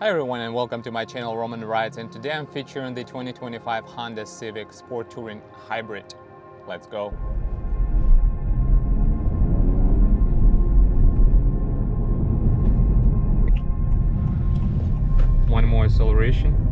Hi everyone and welcome to my channel Roman Rides, and today I'm featuring the 2025 Honda Civic Sport Touring Hybrid. Let's go! One more acceleration.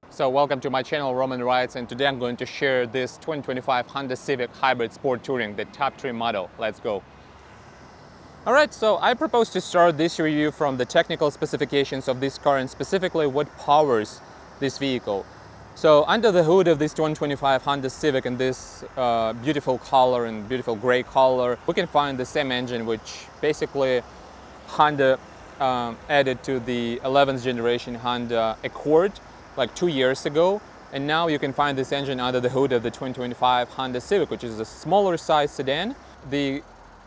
So welcome to my channel Roman Rides, and today I'm going to share this 2025 Honda Civic Hybrid Sport Touring, the top trim model. Let's go. Alright, so I propose to start this review from the technical specifications of this car and specifically what powers this vehicle. So under the hood of this 2025 Honda Civic in this beautiful color and beautiful gray color, we can find the same engine which basically Honda added to the 11th generation Honda Accord like 2 years ago, and now you can find this engine under the hood of the 2025 Honda Civic, which is a smaller size sedan. The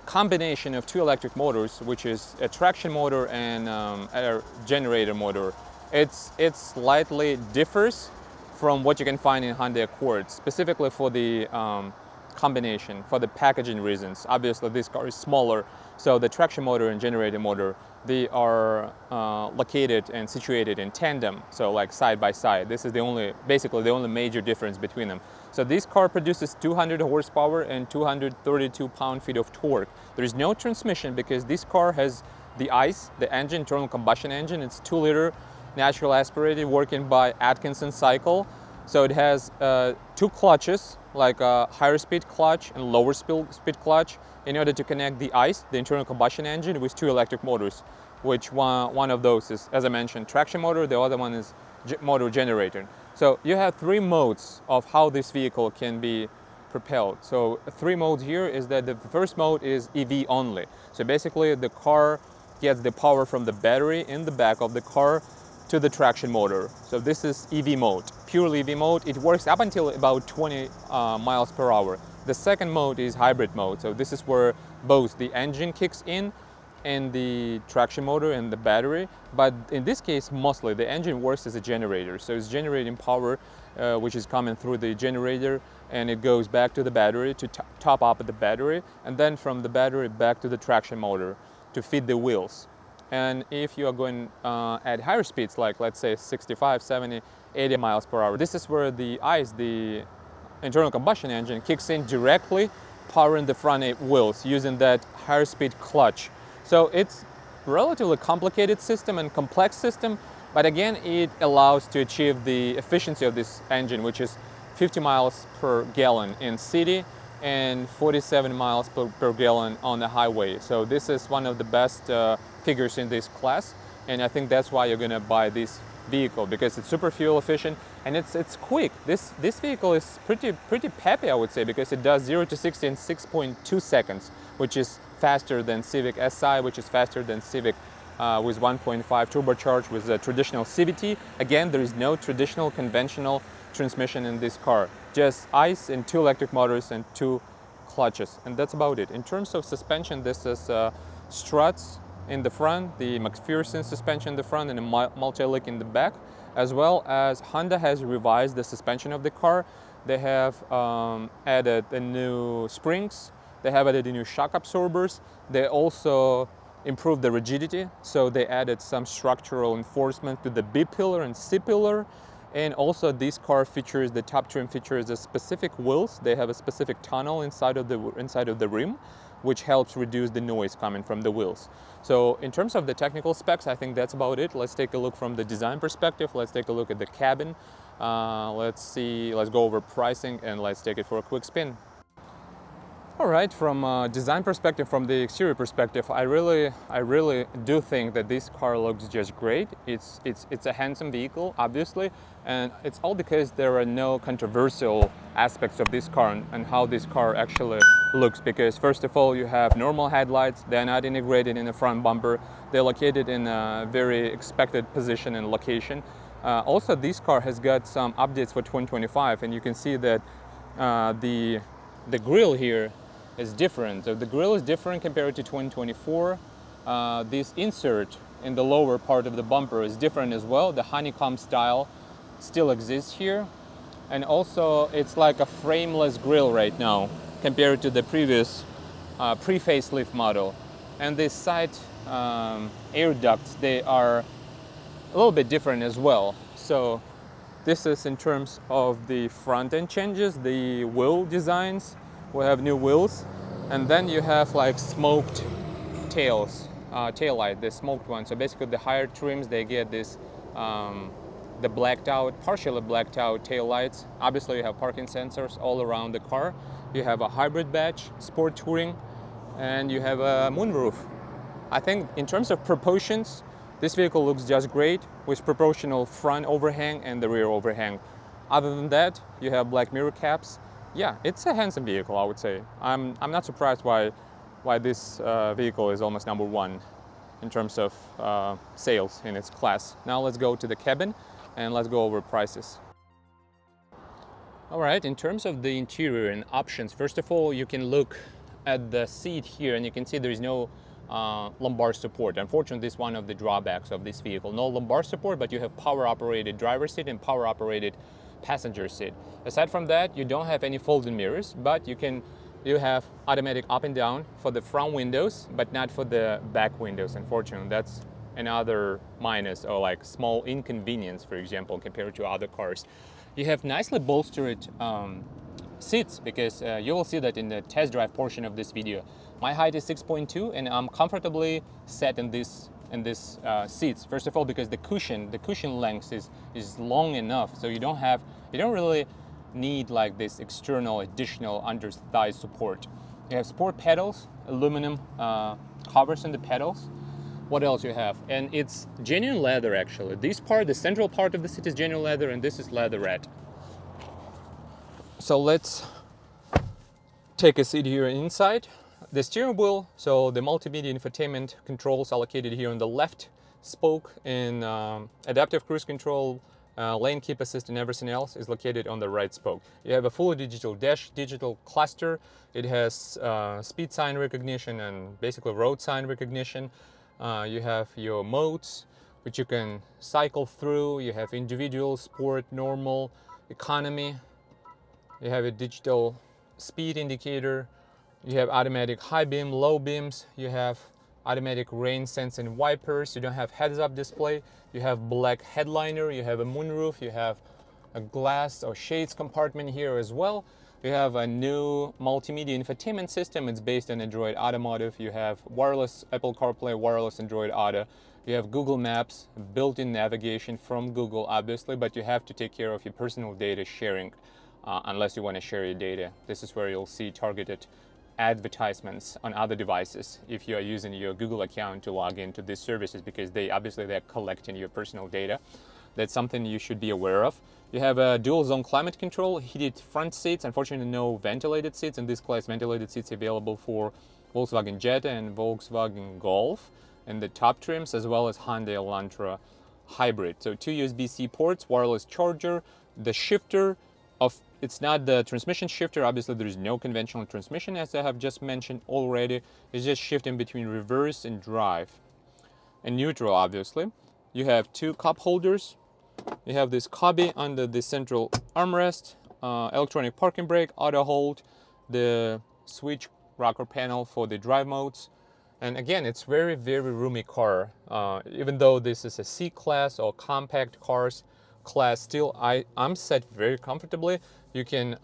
combination of two electric motors, which is a traction motor and a generator motor, it slightly differs from what you can find in Honda Accord, specifically for the combination, for the packaging reasons. Obviously this car is smaller, so the traction motor and generator motor, they are located and situated in tandem, so like side by side. This is basically the only major difference between them. So this car produces 200 horsepower and 232 pound-feet of torque. There is no transmission because this car has the ICE, the engine, internal combustion engine. It's 2-liter natural aspirated, working by Atkinson cycle. So it has two clutches, like a higher speed clutch and lower speed clutch, in order to connect the ICE, the internal combustion engine, with two electric motors, which one of those is, as I mentioned, traction motor, the other one is motor generator. So you have three modes of how this vehicle can be propelled. So three modes here is that the first mode is EV only. So basically the car gets the power from the battery in the back of the car to the traction motor. So this is EV mode, purely EV mode. It works up until about 20 miles per hour. The second mode is hybrid mode. So this is where both the engine kicks in and the traction motor and the battery. But in this case, mostly the engine works as a generator. So it's generating power, which is coming through the generator, and it goes back to the battery to top up the battery, and then from the battery back to the traction motor to feed the wheels. And if you are going at higher speeds, like let's say 65, 70, 80 miles per hour, this is where the ICE, the internal combustion engine, kicks in directly, powering the front wheels using that higher speed clutch. So it's a relatively complicated system and complex system, but again, it allows to achieve the efficiency of this engine, which is 50 miles per gallon in city and 47 miles per gallon on the highway. So this is one of the best figures in this class, and I think that's why you're gonna buy this vehicle, because it's super fuel efficient and it's quick. This vehicle is pretty peppy, I would say, because it does 0 to 60 in 6.2 seconds, which is faster than Civic Si, which is faster than Civic with 1.5 turbocharged with a traditional CVT. Again, there is no traditional conventional transmission in this car, just ICE and two electric motors and two clutches, and that's about it. In terms of suspension, this is struts in the front, the McPherson suspension in the front, and a multi-link in the back, as well as Honda has revised the suspension of the car. They have added the new springs, they have added the new shock absorbers, they also improved the rigidity, so they added some structural enforcement to the B pillar and C pillar, And also this car features, the top trim features a specific wheels. They have a specific tunnel inside of the rim, which helps reduce the noise coming from the wheels. So in terms of the technical specs, I think that's about it. Let's take a look from the design perspective. Let's take a look at the cabin. Let's go over pricing, and let's take it for a quick spin. All right, from a design perspective, from the exterior perspective, I really do think that this car looks just great. It's a handsome vehicle, obviously, and it's all because there are no controversial aspects of this car and how this car actually looks. Because first of all, you have normal headlights. They're not integrated in the front bumper. They're located in a very expected position and location. Also, this car has got some updates for 2025, and you can see that the grille here is different. So the grille is different compared to 2024. This insert in the lower part of the bumper is different as well. The honeycomb style still exists here. And also it's like a frameless grille right now compared to the previous pre-facelift model. And the side air ducts, they are a little bit different as well. So this is in terms of the front end changes, the wheel designs. We have new wheels, and then you have like smoked tails, tail light, the smoked one. So basically the higher trims, they get this, the blacked out, partially blacked out tail lights. Obviously you have parking sensors all around the car. You have a hybrid badge, Sport Touring, and you have a moonroof. I think in terms of proportions, this vehicle looks just great with proportional front overhang and the rear overhang. Other than that, you have black mirror caps. Yeah, it's a handsome vehicle, I would say. I'm not surprised why this vehicle is almost #1 in terms of sales in its class. Now let's go to the cabin and let's go over prices. All right, in terms of the interior and options, first of all, you can look at the seat here and you can see there is no lumbar support. Unfortunately, this is one of the drawbacks of this vehicle. No lumbar support, but you have power operated driver's seat and power operated passenger seat. Aside from that, you don't have any folding mirrors, but you have automatic up and down for the front windows, but not for the back windows. Unfortunately, that's another minus or like small inconvenience, for example, compared to other cars. You have nicely bolstered seats, because you will see that in the test drive portion of this video. My height is 6.2 and I'm comfortably set in this seats. First of all, because the cushion length is long enough, so you don't really need like this external additional under thigh support. You have sport pedals, aluminum covers on the pedals. What else you have? And it's genuine leather actually. This part, the central part of the seat is genuine leather, and this is leatherette. So let's take a seat here inside. The steering wheel, so the multimedia infotainment controls are located here on the left spoke, and adaptive cruise control, lane keep assist and everything else is located on the right spoke. You have a fully digital dash, digital cluster. It has speed sign recognition and basically road sign recognition. You have your modes, which you can cycle through. You have individual, sport, normal, economy. You have a digital speed indicator. You have automatic high beam, low beams. You have automatic rain sensing wipers. You don't have heads-up display. You have black headliner. You have a moonroof. You have a glass or shades compartment here as well. You have a new multimedia infotainment system. It's based on Android Automotive. You have wireless Apple CarPlay, wireless Android Auto. You have Google Maps, built-in navigation from Google, obviously, but you have to take care of your personal data sharing unless you want to share your data. This is where you'll see targeted advertisements on other devices if you are using your Google account to log into these services, because they're collecting your personal data. That's something you should be aware of. You have a dual zone climate control, heated front seats. Unfortunately, no ventilated seats in this class. Ventilated seats available for Volkswagen Jetta and Volkswagen Golf and the top trims, as well as Honda Elantra Hybrid. So 2 USB-C ports, wireless charger, the shifter it's not the transmission shifter. Obviously, there is no conventional transmission, as I have just mentioned already. It's just shifting between reverse and drive. And neutral, obviously. You have 2 cup holders. You have this cubby under the central armrest, electronic parking brake, auto hold, the switch rocker panel for the drive modes. And again, it's very, very roomy car. Even though this is a C-Class or compact cars, class still. I'm set very comfortably. You can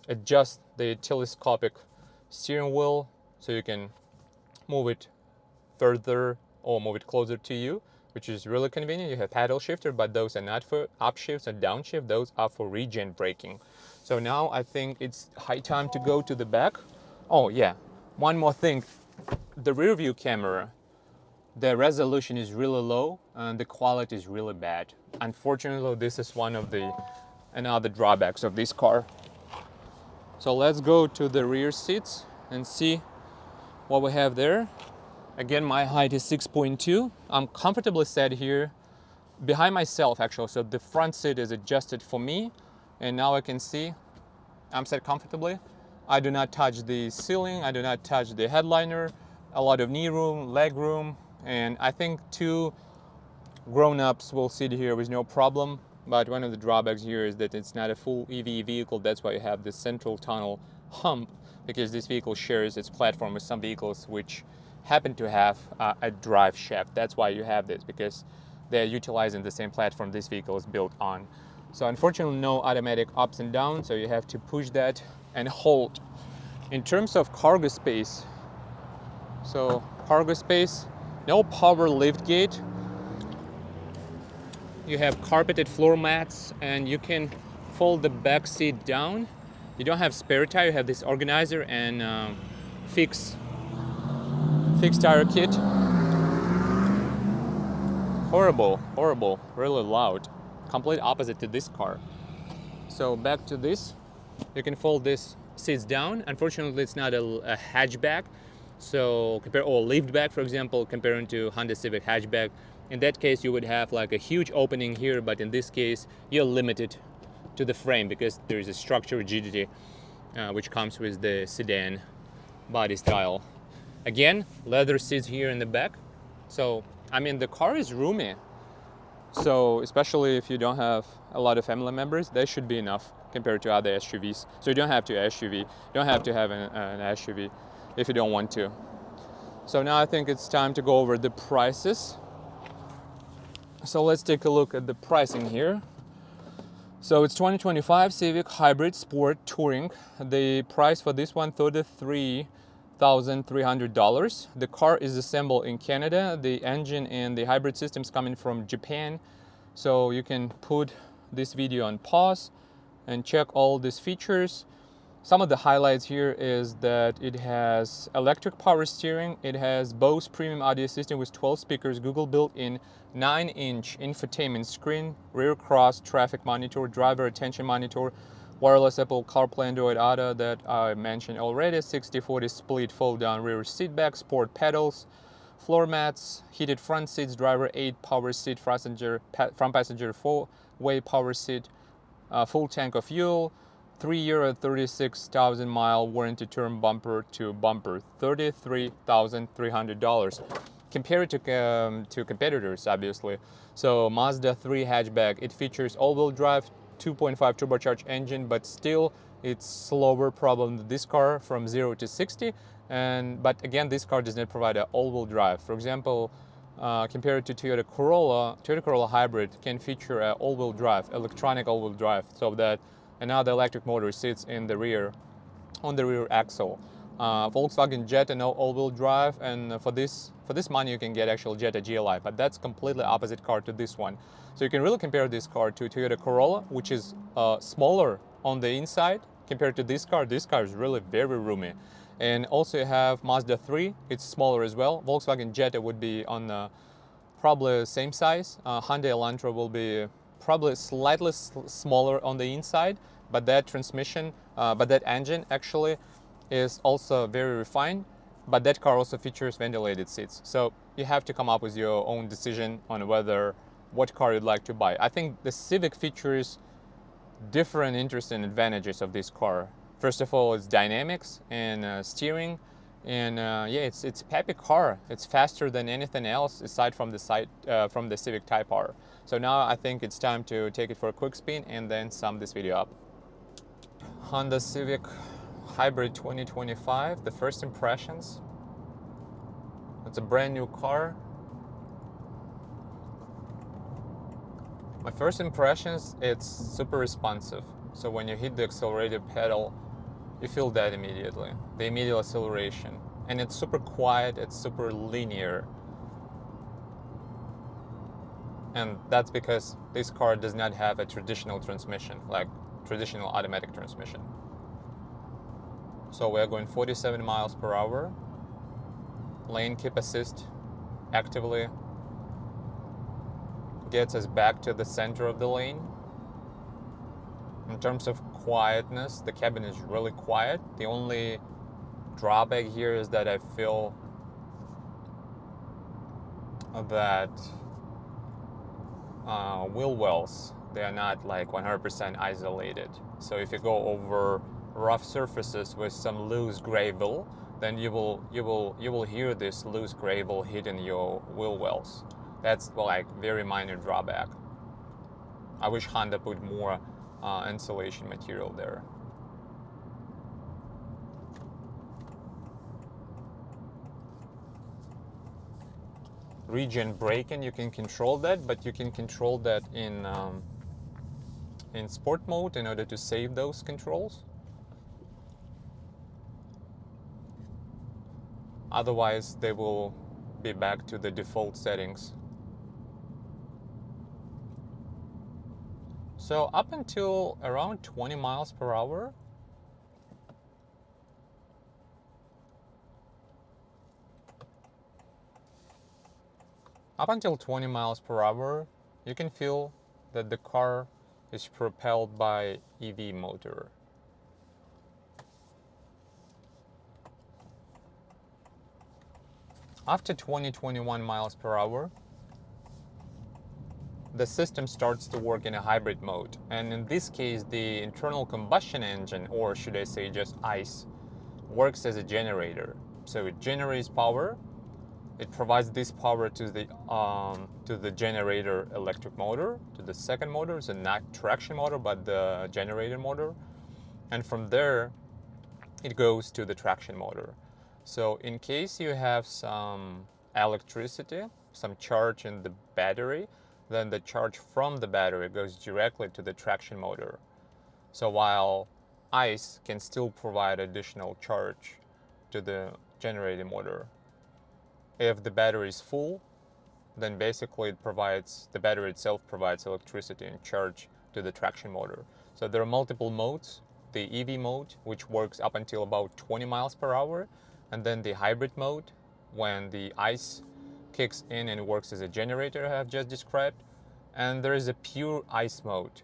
adjust the telescopic steering wheel so you can move it further or move it closer to you, which is really convenient. You have paddle shifter, but those are not for upshifts and downshift. Those are for regen braking. So now I think it's high time to go to the back. Oh yeah, one more thing. The rear view camera, the resolution is really low and the quality is really bad. Unfortunately, this is one of the another drawbacks of this car. So let's go to the rear seats and see what we have there. Again, my height is 6.2. I'm comfortably set here behind myself actually. So the front seat is adjusted for me. And now I can see I'm set comfortably. I do not touch the ceiling. I do not touch the headliner. A lot of knee room, leg room. And I think 2 grown-ups will sit here with no problem. But one of the drawbacks here is that it's not a full EV vehicle. That's why you have this central tunnel hump, because this vehicle shares its platform with some vehicles which happen to have a drive shaft. That's why you have this, because they're utilizing the same platform this vehicle is built on. So unfortunately, no automatic ups and downs, so you have to push that and hold. In terms of cargo space, so cargo space, no power lift gate. You have carpeted floor mats, and you can fold the back seat down. You don't have spare tire, you have this organizer and fixed tire kit. Horrible, really loud. Complete opposite to this car. So back to this, you can fold this seats down. Unfortunately, it's not a hatchback. So or lift back, for example, comparing to Honda Civic hatchback. In that case, you would have like a huge opening here, but in this case, you're limited to the frame because there is a structural rigidity which comes with the sedan body style. Again, leather seats here in the back. So, I mean, the car is roomy. So, especially if you don't have a lot of family members, that should be enough compared to other SUVs. So you don't have to SUV, you don't have to have an SUV if you don't want to. So now I think it's time to go over the prices. So let's take a look at the pricing here. So it's 2025 Civic Hybrid Sport Touring. The price for this one, $33,300. The car is assembled in Canada. The engine and the hybrid systems coming from Japan. So you can put this video on pause and check all these features. Some of the highlights here is that it has electric power steering. It has Bose premium audio system with 12 speakers, Google built-in 9-inch infotainment screen, rear cross traffic monitor, driver attention monitor, wireless Apple CarPlay, Android Auto that I mentioned already, 60/40 split fold-down rear seat back, sport pedals, floor mats, heated front seats, driver 8 power seat, front passenger 4-way power seat, full tank of fuel, 3-year or 36,000 mile warranty term, bumper to bumper, $33,300. Compared to competitors, obviously. So Mazda 3 hatchback, it features all-wheel drive, 2.5 turbocharged engine, but still it's slower problem than this car from 0 to 60. But again, this car does not provide an all-wheel drive. For example, compared to Toyota Corolla Hybrid can feature an all-wheel drive, electronic all-wheel drive, so that another electric motor sits in the rear, on the rear axle. Volkswagen Jetta, no all-wheel drive, and for this money you can get actual Jetta GLI, but that's completely opposite car to this one. So you can really compare this car to Toyota Corolla, which is smaller on the inside compared to this car. This car is really very roomy. And also you have Mazda 3, it's smaller as well. Volkswagen Jetta would be on probably the same size. Hyundai Elantra will be probably slightly smaller on the inside, but that engine actually is also very refined, but that car also features ventilated seats. So you have to come up with your own decision on what car you'd like to buy. I think the Civic features different interests and advantages of this car. First of all, it's dynamics and steering, and it's a peppy car. It's faster than anything else aside from the Civic Type R. So now I think it's time to take it for a quick spin and then sum this video up. Honda Civic Hybrid 2025, the first impressions. It's a brand new car. My first impressions, it's super responsive. So when you hit the accelerator pedal, you feel that immediately, the immediate acceleration. And it's super quiet, it's super linear. And that's because this car does not have a traditional transmission, like traditional automatic transmission. So we're going 47 miles per hour. Lane keep assist actively gets us back to the center of the lane. In terms of quietness, the cabin is really quiet. The only drawback here is that I feel that wheel wells, they are not like 100% isolated. So if you go over rough surfaces with some loose gravel, then you will hear this loose gravel hitting your wheel wells. That's like very minor drawback. I wish Honda put more insulation material there. Regen braking, you can control that, but you can control that in sport mode in order to save those controls. Otherwise, they will be back to the default settings. So up until around 20 miles per hour, you can feel that the car is propelled by EV motor. After 21 miles per hour, the system starts to work in a hybrid mode. And in this case, the internal combustion engine, or should I say just ICE, works as a generator. So it generates power. It provides this power to the generator electric motor, to the second motor. It's not traction motor, but the generator motor. And from there, it goes to the traction motor. So in case you have some electricity, some charge in the battery, then the charge from the battery goes directly to the traction motor. So while ICE can still provide additional charge to the generator motor, if the battery is full, then basically the battery itself provides electricity and charge to the traction motor. So there are multiple modes. The EV mode, which works up until about 20 miles per hour, and then the hybrid mode, when the ICE kicks in and works as a generator I have just described. And there is a pure ICE mode,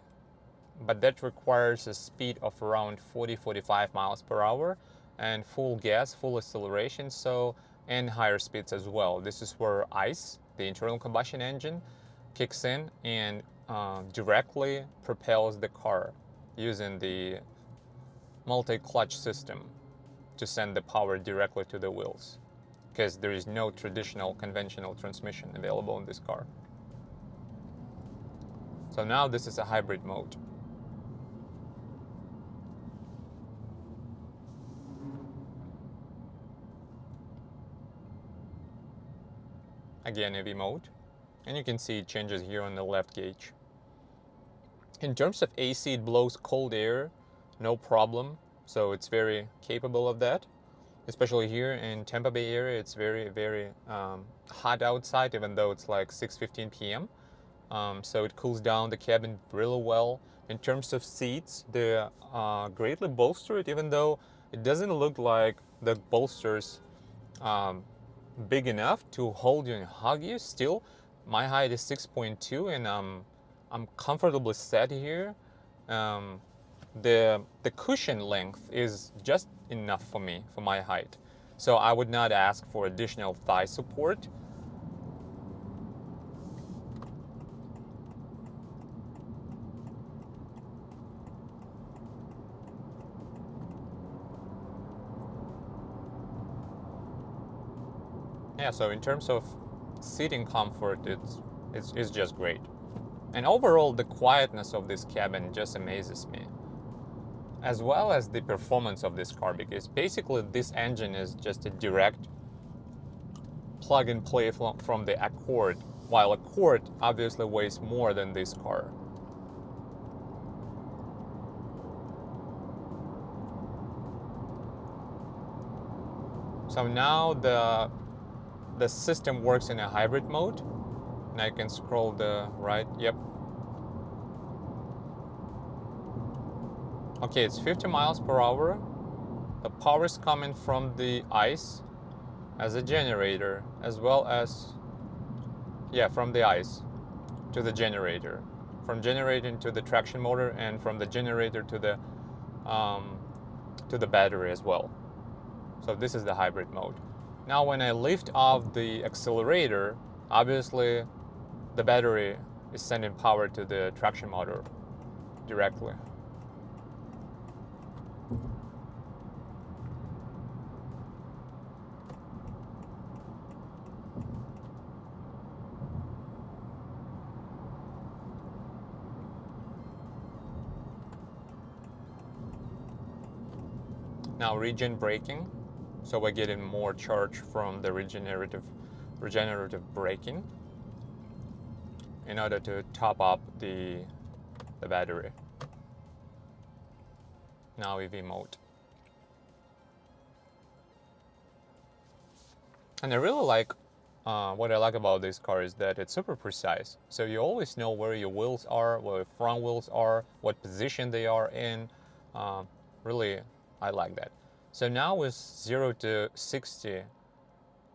but that requires a speed of around 40-45 miles per hour and full gas, full acceleration, and higher speeds as well. This is where ICE, the internal combustion engine, kicks in and directly propels the car using the multi-clutch system to send the power directly to the wheels, because there is no traditional conventional transmission available in this car. So now this is a hybrid mode. Again, EV mode. And you can see it changes here on the left gauge. In terms of AC, it blows cold air, no problem. So it's very capable of that. Especially here in Tampa Bay area, it's very, very hot outside, even though it's like 6:15 p.m. So it cools down the cabin really well. In terms of seats, they're greatly bolstered, even though it doesn't look like the bolsters big enough to hold you and hug you. Still, my height is 6.2 and I'm comfortably sat here. The cushion length is just enough for me, for my height. So I would not ask for additional thigh support. Yeah, so in terms of seating comfort, it's just great. And overall, the quietness of this cabin just amazes me, as well as the performance of this car, because basically this engine is just a direct plug and play from the Accord while Accord obviously weighs more than this car. So now the system works in a hybrid mode, and I can scroll the right. Yep. Okay, it's 50 miles per hour. The power is coming from the ICE as a generator, as well as, yeah, from the ICE to the generator, from generator to the traction motor, and from the generator to the battery as well. So this is the hybrid mode. Now when I lift off the accelerator, obviously the battery is sending power to the traction motor directly. Now regen braking, so we're getting more charge from the regenerative braking in order to top up the battery. Now EV mode. And I really like, what I like about this car is that it's super precise. So you always know where your wheels are, where your front wheels are, what position they are in. Really, I like that. So now with 0 to 60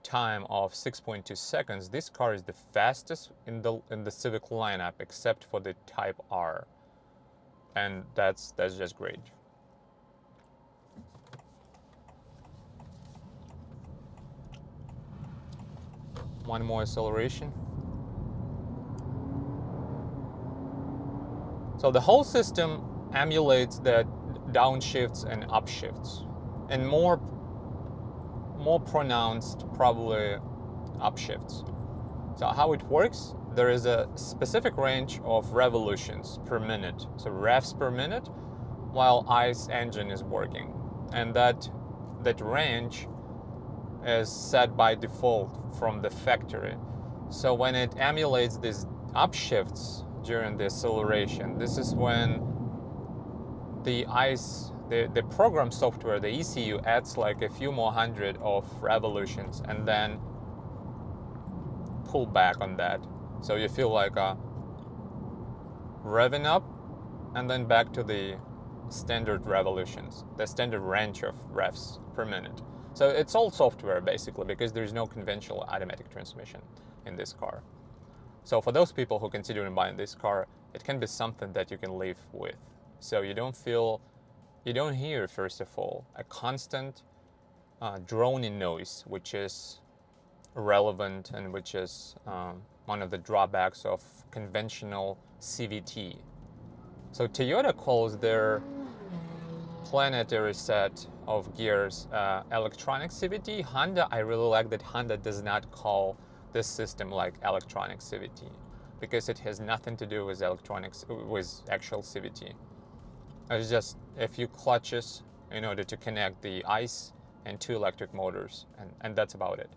time of 6.2 seconds, this car is the fastest in the Civic lineup, except for the Type R, and that's just great. One more acceleration. So the whole system emulates the downshifts and upshifts, and more pronounced probably upshifts. So how it works, there is a specific range of revolutions per minute, so revs per minute, while ICE engine is working, and that range is set by default from the factory. So when it emulates these upshifts during the acceleration, this is when the ICE, the program software, the ECU, adds like a few more hundred of revolutions and then pull back on that. So you feel like revving up and then back to the standard revolutions, the standard range of revs per minute. So it's all software basically, because there's no conventional automatic transmission in this car. So for those people who considering buying this car, it can be something that you can live with. So you don't hear, first of all, a constant droning noise, which is irrelevant and which is one of the drawbacks of conventional CVT. So Toyota calls their planetary set of gears electronic CVT. Honda, I really like that Honda does not call this system like electronic CVT, because it has nothing to do with electronics, with actual CVT. It's just a few clutches in order to connect the ICE and 2 electric motors, and that's about it.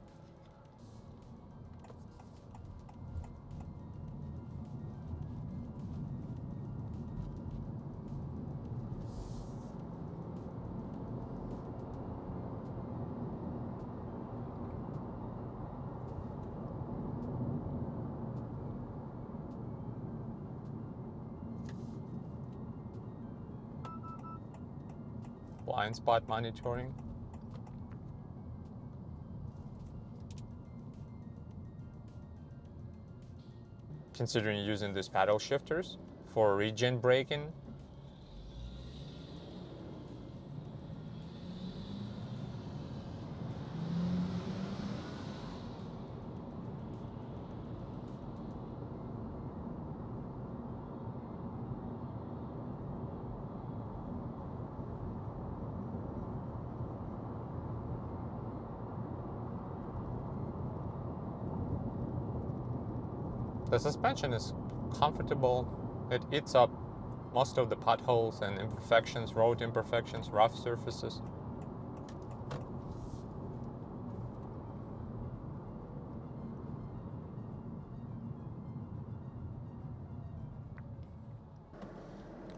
Blind spot monitoring. Considering using these paddle shifters for regen braking. The suspension is comfortable. It eats up most of the potholes and imperfections, road imperfections, rough surfaces.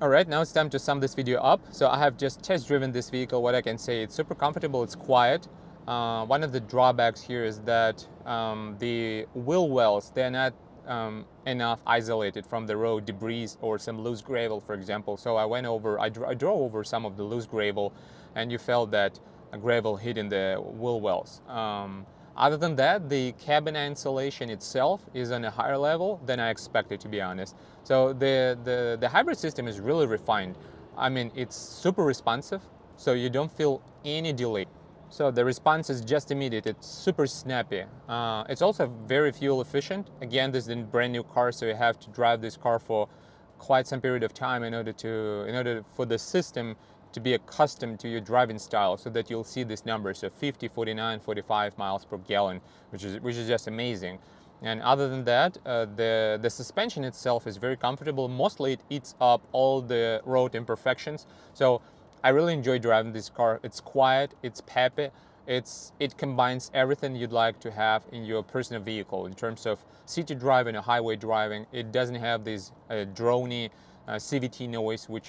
All right, now it's time to sum this video up. So I have just test driven this vehicle. What I can say, it's super comfortable, it's quiet. One of the drawbacks here is that the wheel wells, they're not enough isolated from the road debris or some loose gravel, for example. So I went over, I drove over some of the loose gravel, and you felt that gravel hitting the wheel wells. Other than that, the cabin insulation itself is on a higher level than I expected, to be honest. So the hybrid system is really refined. I mean, it's super responsive, so you don't feel any delay. So the response is just immediate, it's super snappy. It's also very fuel efficient. Again, this is a brand new car, so you have to drive this car for quite some period of time in order for the system to be accustomed to your driving style, so that you'll see these numbers, so 50, 49, 45 miles per gallon, which is just amazing. And other than that, the suspension itself is very comfortable. Mostly it eats up all the road imperfections. So I really enjoy driving this car. It's quiet, it's peppy, it combines everything you'd like to have in your personal vehicle in terms of city driving or highway driving. It doesn't have this drony CVT noise, which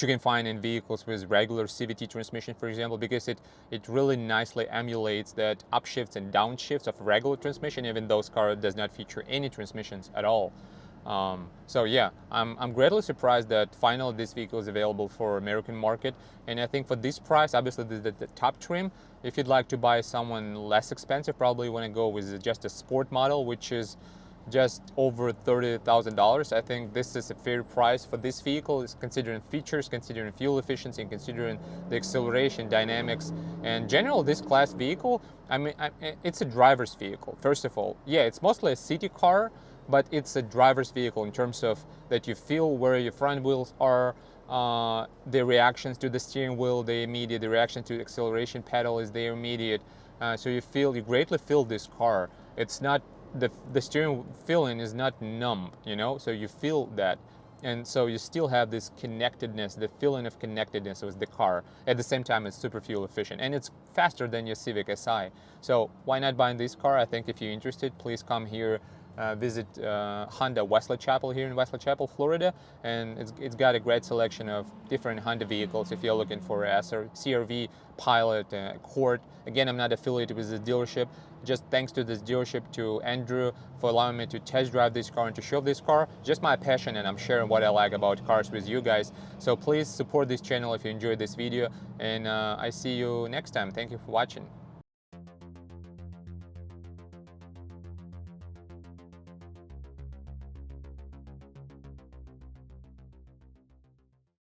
you can find in vehicles with regular CVT transmission, for example, because it really nicely emulates that upshifts and downshifts of regular transmission, even though this car does not feature any transmissions at all. So yeah, I'm greatly surprised that finally this vehicle is available for American market. And I think for this price, obviously the top trim, if you'd like to buy someone less expensive, probably want to go with just a sport model, which is just over $30,000. I think this is a fair price for this vehicle, is considering features, considering fuel efficiency, and considering the acceleration dynamics. And general, this class vehicle, I mean, it's a driver's vehicle. First of all, yeah, it's mostly a city car, but it's a driver's vehicle in terms of that you feel where your front wheels are, the reactions to the steering wheel, the immediate, the reaction to the acceleration pedal is the immediate. So you greatly feel this car. It's not, the steering feeling is not numb, you know, so you feel that. And so you still have this connectedness, the feeling of connectedness with the car. At the same time, it's super fuel efficient, and it's faster than your Civic Si. So why not buy this car? I think if you're interested, please come here, visit Honda Wesley Chapel here in Wesley Chapel, Florida, and it's got a great selection of different Honda vehicles if you're looking for a CR-V, Pilot, Accord. Again, I'm not affiliated with this dealership. Just thanks to this dealership, to Andrew, for allowing me to test drive this car and to show this car. Just my passion, and I'm sharing what I like about cars with you guys. So please support this channel if you enjoyed this video, and I see you next time. Thank you for watching.